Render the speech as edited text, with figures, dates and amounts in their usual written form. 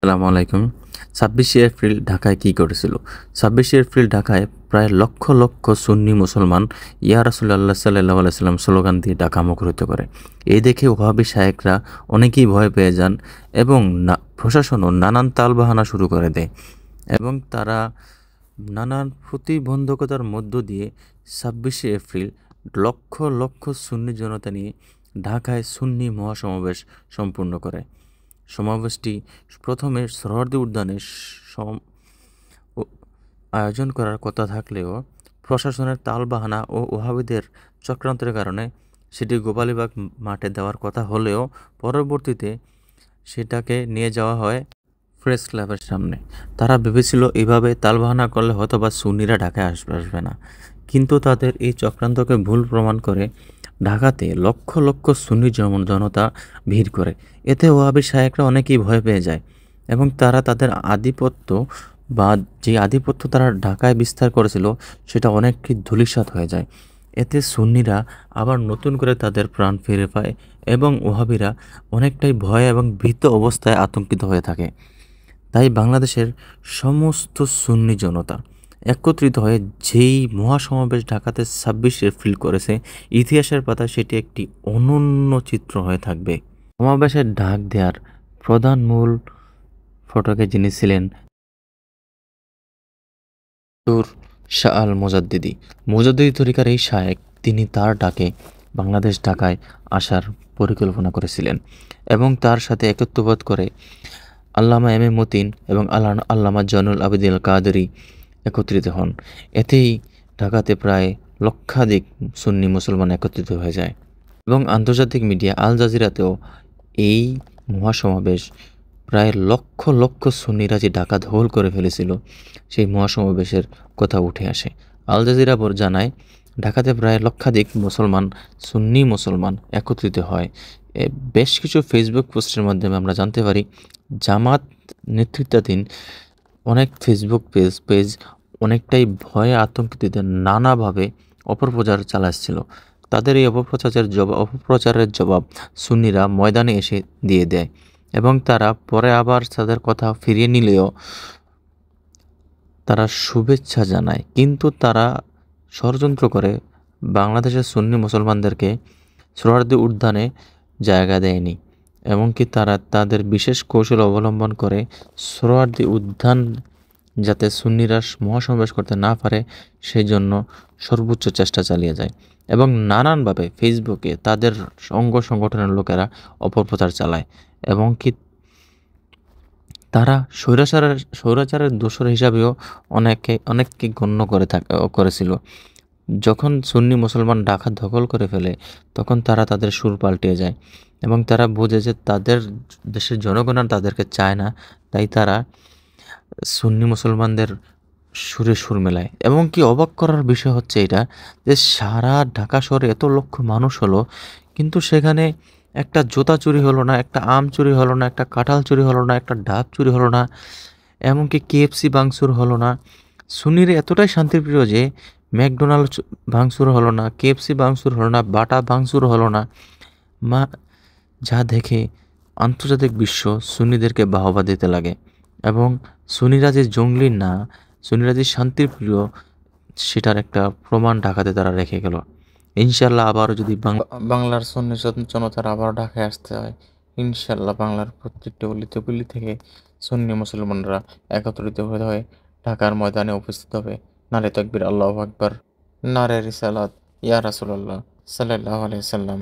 আসসালামু আলাইকুম। ২৬শে এপ্রিল ঢাকায় কী করেছিল? ২৬শে এপ্রিল ঢাকায় প্রায় লক্ষ লক্ষ সুন্নি মুসলমান ইয়া রাসূলুল্লাহ সাল্লাল্লাহু আলাইহি সাল্লাম স্লোগান দিয়ে ঢাকা মুখরিত করে। এই দেখে ওহাবী শায়েখরা অনেকেই ভয় পেয়ে যান এবং প্রশাসনও নানান তালবাহানা শুরু করে দেয় এবং তারা নানান প্রতিবন্ধকতার মধ্য দিয়ে ২৬শে এপ্রিল লক্ষ লক্ষ সুন্নি জনতা নিয়ে ঢাকায় সুন্নি মহাসমাবেশ সম্পূর্ণ করে। সমাবেশটি প্রথমে সোহরাওয়ার্দী উদ্যানে আয়োজন করার কথা থাকলেও প্রশাসনের তালবাহানা ও ওহাবীদের চক্রান্তের কারণে সেটি গোপালীবাগ মাঠে দেওয়ার কথা হলেও পরবর্তীতে সেটাকে নিয়ে যাওয়া হয় প্রেস ক্লাবের সামনে। তারা ভেবেছিল এভাবে তালবাহানা করলে হয়তো বা সুন্নিরা ঢাকায় আসবে না, কিন্তু তাদের এই চক্রান্তকে ভুল প্রমাণ করে ঢাকাতে লক্ষ লক্ষ সুন্নি জনতা ভিড় করে। এতে ওহাবী শায়েখরা অনেকেই ভয় পেয়ে যায় এবং তারা তাদের আধিপত্য বা যে আধিপত্য তারা ঢাকায় বিস্তার করেছিল সেটা অনেকটি ধূলিসাৎ হয়ে যায়। এতে সুন্নিরা আবার নতুন করে তাদের প্রাণ ফিরে পায় এবং ওহাবীরা অনেকটাই ভয় এবং ভীত অবস্থায় আতঙ্কিত হয়ে থাকে। তাই বাংলাদেশের সমস্ত সুন্নি জনতা একত্রিত হয়ে যেই মহাসমাবেশ ঢাকাতে ২৬ এপ্রিল করেছে, ইতিহাসের পাতায় সেটি একটি অনন্য চিত্র হয়ে থাকবে। সমাবেশের ডাক দেওয়ার প্রধান মূল ফটকে যিনি ছিলেন শাহ আল মুজাদ্দিদি তরিকার এই শায়েখ, তিনি তার ডাকে বাংলাদেশ ঢাকায় আসার পরিকল্পনা করেছিলেন এবং তার সাথে একত্ববোধ করে আল্লামা এম এ মতিন এবং আল্লামা জয়নুল আবেদিন আল কাদেরী একত্রিত হন। এতেই ঢাকাতে প্রায় লক্ষাধিক সুন্নি মুসলমান একত্রিত হয়ে যায় এবং আন্তর্জাতিক মিডিয়া আল জাজিরাতেও এই মহাসমাবেশ প্রায় লক্ষ লক্ষ সুন্নিরা যে ঢাকা দখল করে ফেলেছিল সেই মহাসমাবেশের কথা উঠে আসে। আল জাজিরা জানায় ঢাকাতে প্রায় লক্ষাধিক সুন্নি মুসলমান একত্রিত হয়। বেশ কিছু ফেসবুক পোস্টের মাধ্যমে আমরা জানতে পারি জামাত নেতৃত্বাধীন অনেক ফেসবুক পেজ অনেকটাই ভয়ে আতঙ্কিত নানাভাবে অপপ্রচার চালাচ্ছিল। তাদের এই অপপ্রচারের জবাব সুন্নিরা ময়দানে এসে দিয়ে দেয় এবং তারা পরে আবার তাদের কথা ফিরিয়ে নিলেও তারা শুভেচ্ছা জানায়, কিন্তু তারা ষড়যন্ত্র করে বাংলাদেশের সুন্নি মুসলমানদেরকে সোহরাওয়ার্দী উদ্যানে জায়গা দেয়নি। এমনকি তারা তাদের বিশেষ কৌশল অবলম্বন করে সোহরাওয়ার্দী উদ্যান যাতে সুন্নিরা মহাসমাবেশ করতে না পারে সেই জন্য সর্বোচ্চ চেষ্টা চালিয়ে যায় এবং নানানভাবে ফেসবুকে তাদের সংগঠনের লোকেরা অপপ্রচার চালায় এবং কি তারা স্বৈরাচারের দোসর হিসাবেও অনেককে গণ্য করেছিল। যখন সুন্নি মুসলমান ঢাকা দখল করে ফেলে তখন তারা তাদের সুর পাল্টে যায় এবং তারা বোঝে যে তাদের দেশের জনগণ আর তাদেরকে চায় না, তাই তারা সুন্নি মুসলমানদের সুরে সুর মেলায়। এবং কি অবাক করার বিষয় হচ্ছে এটা যে সারা ঢাকা শহরে এত লক্ষ মানুষ হলো, কিন্তু সেখানে একটা জুতা চুরি হলো না, একটা আম চুরি হলো না, একটা কাঁঠাল চুরি হলো না, একটা ডাব চুরি হলো না, এমনকি কেএফসি ভাঙচুর হলো না। সুন্নিরা এতটাই শান্তিপ্রিয় যে ম্যাকডোনাল্ড ভাঙচুর হলো না, কেএফসি ভাঙচুর হলো না, বাটা ভাঙচুর হলো না। যা দেখে আন্তর্জাতিক বিশ্ব সুন্নিদেরকে বাহবা দিতে লাগে এবং সুন্নিরা যে জঙ্গলি না, সুন্নিরা যে শান্তিপ্রিয় সেটার একটা প্রমাণ ঢাকাতে তারা রেখে গেল। ইনশাল্লাহ আবারও যদি বাংলার সুন্নি জনতার আবারও ঢাকায় আসতে হয়, ইনশাল্লাহ বাংলার প্রত্যেকটা গলি থেকে সুন্নি মুসলমানরা একত্রিত হয়ে ঢাকার ময়দানে উপস্থিত হবে। নারে তাকবীর, আল্লাহু আকবার, নারে রিসালাত, ইয়া রাসূলুল্লাহ সাল্লাল্লাহু আলাইহি সাল্লাম।